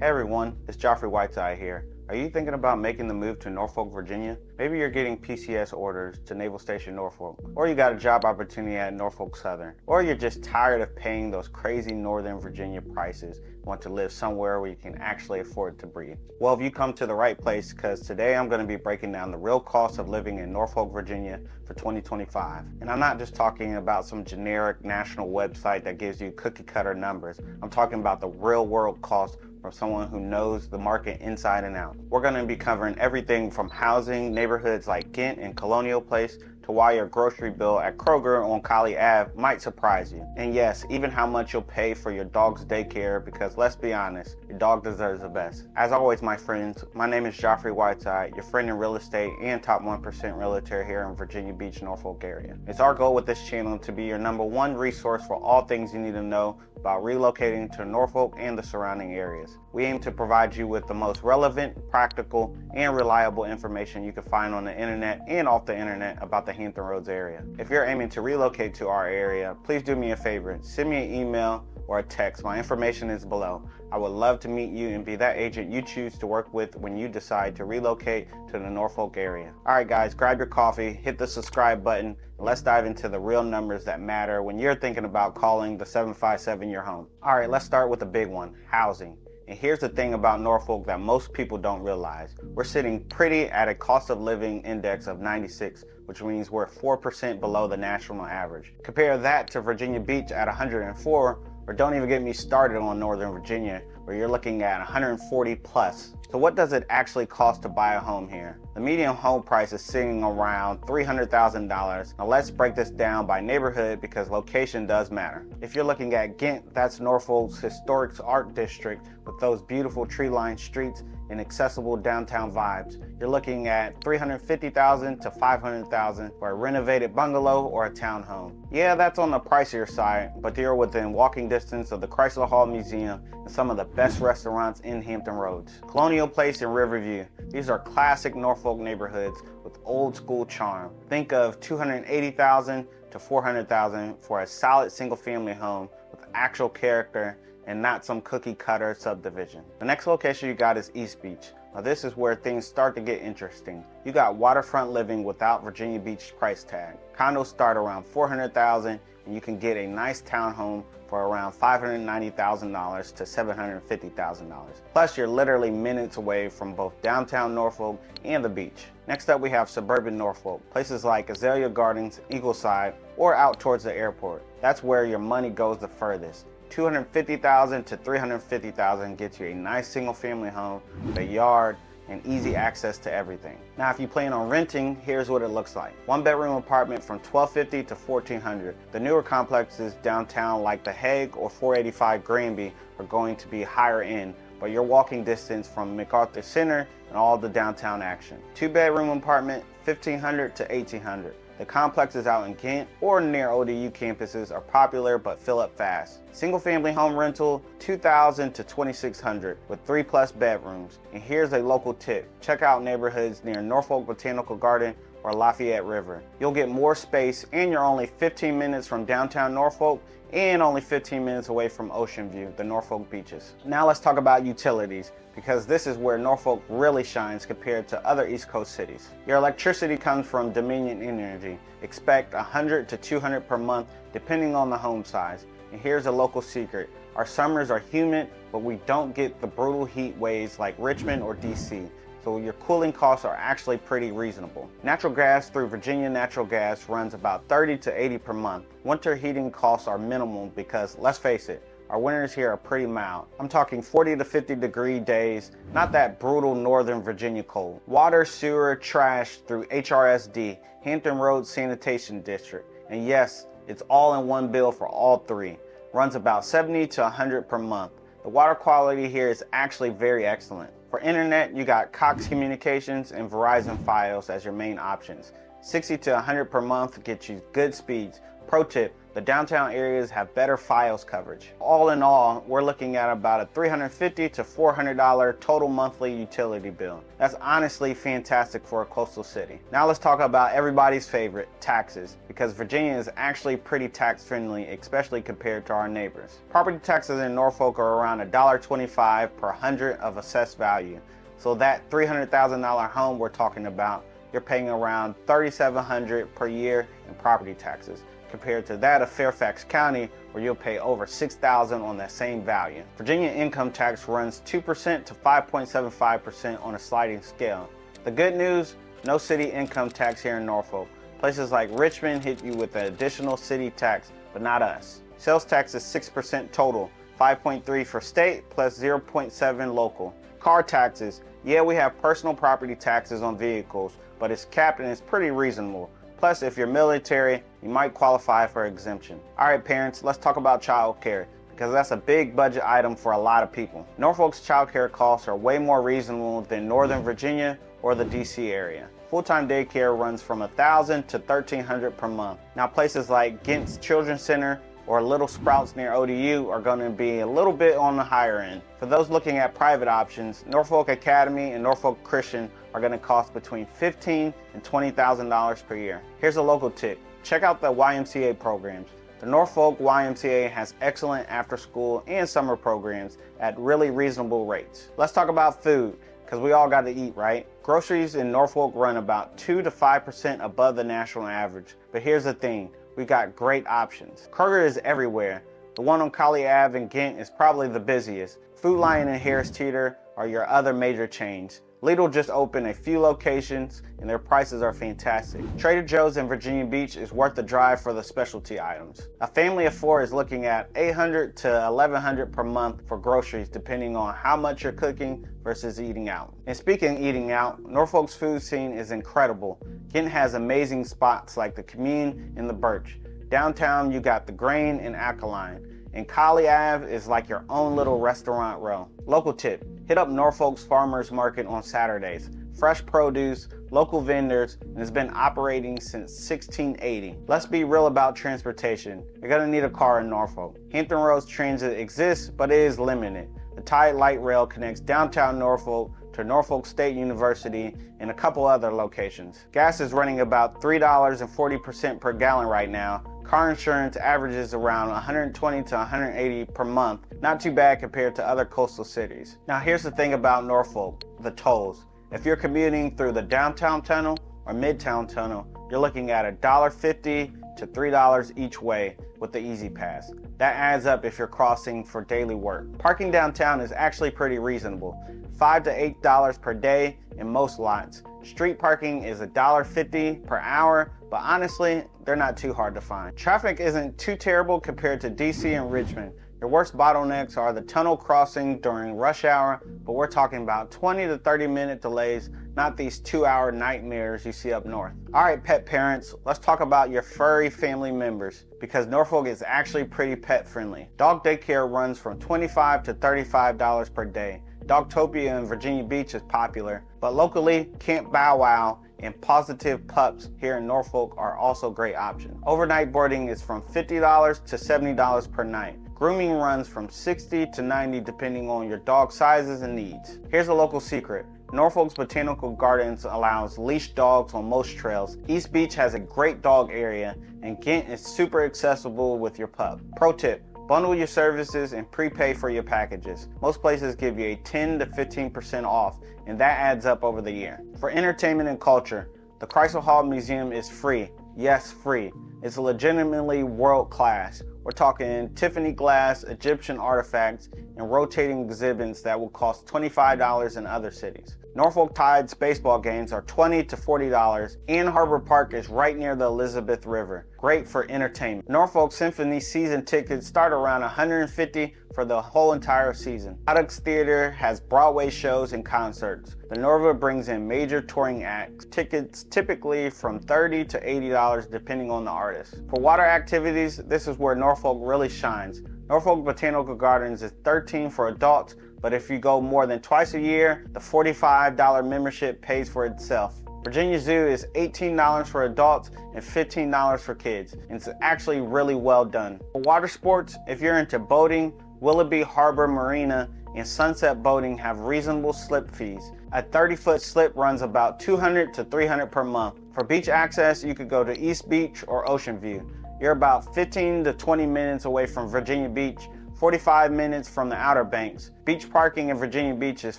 Hey everyone, it's Geoffrey Whiteside here. Are you thinking about making the move to Norfolk, Virginia? Maybe you're getting PCS orders to Naval Station Norfolk, or you got a job opportunity at Norfolk Southern, or you're just tired of paying those crazy Northern Virginia prices and want to live somewhere where you can actually afford to breathe. Well, if you come to the right place, because today I'm going to be breaking down the real cost of living in Norfolk, Virginia for 2025. And I'm not just talking about some generic national website that gives you cookie cutter numbers. I'm talking about the real world cost from someone who knows the market inside and out. We're going to be covering everything from housing, neighborhoods like Ghent and Colonial Place, to why your grocery bill at Kroger on Colley Ave might surprise you. And yes, even how much you'll pay for your dog's daycare, because let's be honest, your dog deserves the best. As always, my friends, my name is Geoffrey Whiteside, your friend in real estate and top 1% realtor here in Virginia Beach, Norfolk area. It's our goal with this channel to be your #1 resource for all things you need to know about relocating to Norfolk and the surrounding areas. We aim to provide you with the most relevant, practical, and reliable information you can find on the internet and off the internet about the Hampton Roads area. If you're aiming to relocate to our area, please do me a favor, send me an email or a text. My information is below. I would love to meet you and be that agent you choose to work with when you decide to relocate to the Norfolk area. Alright guys, grab your coffee, hit the subscribe button, and let's dive into the real numbers that matter when you're thinking about calling the 757 your home. Alright, let's start with the big one, housing. And here's the thing about Norfolk that most people don't realize. We're sitting pretty at a cost of living index of 96, which means we're 4% below the national average. Compare that to Virginia Beach at 104, or don't even get me started on Northern Virginia, where you're looking at 140 plus. So what does it actually cost to buy a home here? The median home price is sitting around $300,000. Now let's break this down by neighborhood because location does matter. If you're looking at Ghent, that's Norfolk's historic art district with those beautiful tree-lined streets and accessible downtown vibes. You're looking at $350,000 to $500,000 for a renovated bungalow or a townhome. Yeah, that's on the pricier side, but you're within walking distance of the Chrysler Hall Museum and some of the best restaurants in Hampton Roads. Colonial Place and Riverview. These are classic Norfolk neighborhoods with old school charm. Think of $280,000 to $400,000 for a solid single family home with actual character and not some cookie cutter subdivision. The next location you got is East Beach. Now this is where things start to get interesting. You got waterfront living without Virginia Beach price tag. Condos start around $400,000 and you can get a nice townhome for around $590,000 to $750,000. Plus you're literally minutes away from both downtown Norfolk and the beach. Next up we have suburban Norfolk, places like Azalea Gardens, Eagleside, or out towards the airport. That's where your money goes the furthest. $250,000 to $350,000 gets you a nice single family home with a yard and easy access to everything. Now if you plan on renting, here's what it looks like. 1-bedroom apartment from $1,250 to $1,400. The newer complexes downtown like The Hague or 485 Granby are going to be higher end, but you're walking distance from MacArthur Center and all the downtown action. 2-bedroom apartment, $1,500 to $1,800. The complexes out in Ghent or near ODU campuses are popular but fill up fast. Single family home rental, $2,000 to $2,600 with 3+ bedrooms. And here's a local tip. Check out neighborhoods near Norfolk Botanical Garden or Lafayette River. You'll get more space and you're only 15 minutes from downtown Norfolk and only 15 minutes away from Ocean View, the Norfolk beaches. Now let's talk about utilities, because this is where Norfolk really shines compared to other East Coast cities. Your electricity comes from Dominion Energy. Expect $100 to $200 per month depending on the home size. And here's a local secret. Our summers are humid, but we don't get the brutal heat waves like Richmond or DC. So your cooling costs are actually pretty reasonable. Natural gas through Virginia Natural Gas runs about $30 to $80 per month. Winter heating costs are minimal because, let's face it, our winters here are pretty mild. I'm talking 40 to 50 degree days, not that brutal Northern Virginia cold. Water, sewer, trash through HRSD, Hampton Roads Sanitation District. And yes, it's all in one bill for all three. Runs about $70 to $100 per month. The water quality here is actually very excellent. For internet, you got Cox Communications and Verizon Fios as your main options. $60 to $100 per month gets you good speeds. Pro tip, The downtown areas have better FiOS coverage. All in all, we're looking at about a $350 to $400 total monthly utility bill. That's honestly fantastic for a coastal city. Now let's talk about everybody's favorite, taxes, because Virginia is actually pretty tax friendly, especially compared to our neighbors. Property taxes in Norfolk are around $1.25 per hundred of assessed value. So that $300,000 home we're talking about, you're paying around $3,700 per year in property taxes, compared to that of Fairfax County, where you'll pay over $6,000 on that same value. Virginia income tax runs 2% to 5.75% on a sliding scale. The good news, no city income tax here in Norfolk. Places like Richmond hit you with an additional city tax, but not us. Sales tax is 6% total, 5.3% for state plus 0.7% local. Car taxes, yeah, we have personal property taxes on vehicles, but it's capped and it's pretty reasonable. Plus, if you're military, you might qualify for exemption. All right, parents, let's talk about childcare, because that's a big budget item for a lot of people. Norfolk's childcare costs are way more reasonable than Northern Virginia or the DC area. Full-time daycare runs from $1,000 to $1,300 per month. Now, places like Ghent's Children's Center or Little Sprouts near ODU are going to be a little bit on the higher end. For those looking at private options, Norfolk Academy and Norfolk Christian are going to cost between $15,000 and $20,000 per year. Here's a local tip. Check out the YMCA programs. The Norfolk YMCA has excellent after-school and summer programs at really reasonable rates. Let's talk about food, because we all got to eat, right? Groceries in Norfolk run about 2 to 5% above the national average. But here's the thing. We got great options. Kroger is everywhere. The one on Colley Ave in Ghent is probably the busiest. Food Lion and Harris Teeter are your other major chains. Lidl just opened a few locations and their prices are fantastic. Trader Joe's in Virginia Beach is worth the drive for the specialty items. A family of 4 is looking at $800 to $1,100 per month for groceries, depending on how much you're cooking versus eating out. And speaking of eating out, Norfolk's food scene is incredible. Ghent has amazing spots like the Commune and the Birch. Downtown, you got the Grain and Alkaline. And Colley Ave is like your own little restaurant row. Local tip, hit up Norfolk's Farmers Market on Saturdays. Fresh produce, local vendors, and it's been operating since 1680. Let's be real about transportation. You're gonna need a car in Norfolk. Hampton Roads transit exists, but it is limited. The Tide Light Rail connects downtown Norfolk to Norfolk State University and a couple other locations. Gas is running about $3.40 per gallon right now. Car insurance averages around $120 to $180 per month. Not too bad compared to other coastal cities. Now here's the thing about Norfolk, the tolls. If you're commuting through the downtown tunnel or midtown tunnel, you're looking at $1.50 to $3 each way with the Easy Pass. That adds up if you're crossing for daily work. Parking downtown is actually pretty reasonable, $5 to $8 per day in most lots. Street parking is $1.50 per hour, but honestly, they're not too hard to find. Traffic isn't too terrible compared to DC and Richmond. Your worst bottlenecks are the tunnel crossing during rush hour, but we're talking about 20 to 30 minute delays, not these 2-hour nightmares you see up north. All right, pet parents, let's talk about your furry family members, because Norfolk is actually pretty pet friendly. Dog daycare runs from $25 to $35 per day. Dogtopia in Virginia Beach is popular, but locally, Camp Bow Wow and Positive Pups here in Norfolk are also great options. Overnight boarding is from $50 to $70 per night. Grooming runs from $60 to $90 depending on your dog sizes and needs. Here's a local secret. Norfolk's Botanical Gardens allows leashed dogs on most trails. East Beach has a great dog area, and Ghent is super accessible with your pup. Pro tip, bundle your services and prepay for your packages. Most places give you a 10 to 15% off, and that adds up over the year. For entertainment and culture, the Chrysler Hall Museum is free. Yes, free. It's legitimately world class. We're talking Tiffany glass, Egyptian artifacts, and rotating exhibits that will cost $25 in other cities. Norfolk Tide's baseball games are $20 to $40, and Harbor Park is right near the Elizabeth River. Great for entertainment. Norfolk Symphony season tickets start around $150 for the whole entire season. Audux Theater has Broadway shows and concerts. The Norva brings in major touring acts. Tickets typically from $30 to $80 depending on the artist. For water activities, this is where Norfolk really shines. Norfolk Botanical Gardens is $13 for adults, but if you go more than twice a year, the $45 membership pays for itself. Virginia Zoo is $18 for adults and $15 for kids, and it's actually really well done. For water sports, if you're into boating, Willoughby Harbor Marina and Sunset Boating have reasonable slip fees. A 30-foot slip runs about $200 to $300 per month. For beach access, you could go to East Beach or Ocean View. You're about 15 to 20 minutes away from Virginia Beach, 45 minutes from the Outer Banks. Beach parking in Virginia Beach is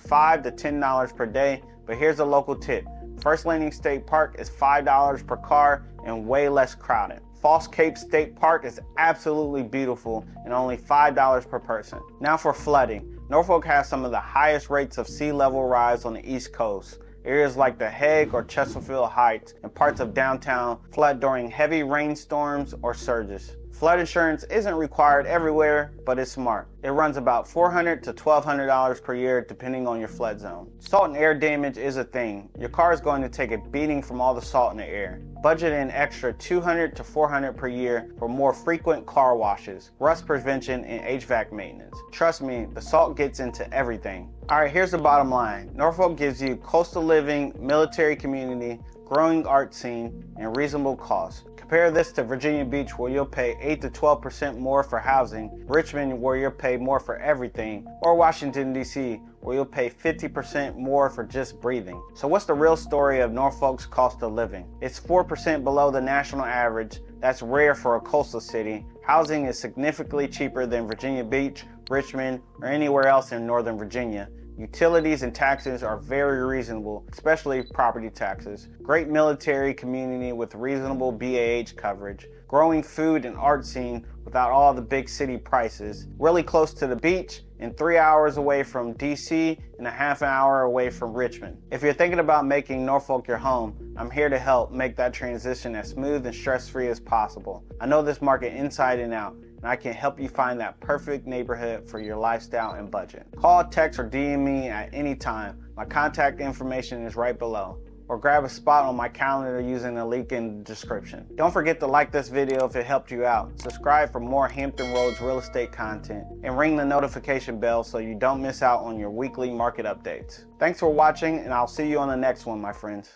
$5 to $10 per day, but here's a local tip. First Landing State Park is $5 per car and way less crowded. False Cape State Park is absolutely beautiful and only $5 per person. Now for flooding. Norfolk has some of the highest rates of sea level rise on the East Coast. Areas like the Hague or Chesterfield Heights and parts of downtown flood during heavy rainstorms or surges. Flood insurance isn't required everywhere, but it's smart. It runs about $400 to $1,200 per year depending on your flood zone. Salt and air damage is a thing. Your car is going to take a beating from all the salt in the air. Budget an extra $200 to $400 per year for more frequent car washes, rust prevention, and HVAC maintenance. Trust me, the salt gets into everything. Alright, here's the bottom line. Norfolk gives you coastal living, military community, growing art scene, and reasonable costs. Compare this to Virginia Beach, where you'll pay 8 to 12% more for housing, Richmond, where you'll pay more for everything, or Washington, D.C., where you'll pay 50% more for just breathing. So what's the real story of Norfolk's cost of living? It's 4% below the national average. That's rare for a coastal city. Housing is significantly cheaper than Virginia Beach, Richmond, or anywhere else in Northern Virginia. Utilities and taxes are very reasonable, especially property taxes. Great military community with reasonable BAH coverage. Growing food and art scene without all the big city prices. Really close to the beach and 3 hours away from DC and a half an hour away from Richmond. If you're thinking about making Norfolk your home, I'm here to help make that transition as smooth and stress-free as possible. I know this market inside and out, and I can help you find that perfect neighborhood for your lifestyle and budget. Call, text, or DM me at any time. My contact information is right below. Or grab a spot on my calendar using the link in the description. Don't forget to like this video if it helped you out. Subscribe for more Hampton Roads real estate content and ring the notification bell so you don't miss out on your weekly market updates. Thanks for watching, and I'll see you on the next one, my friends.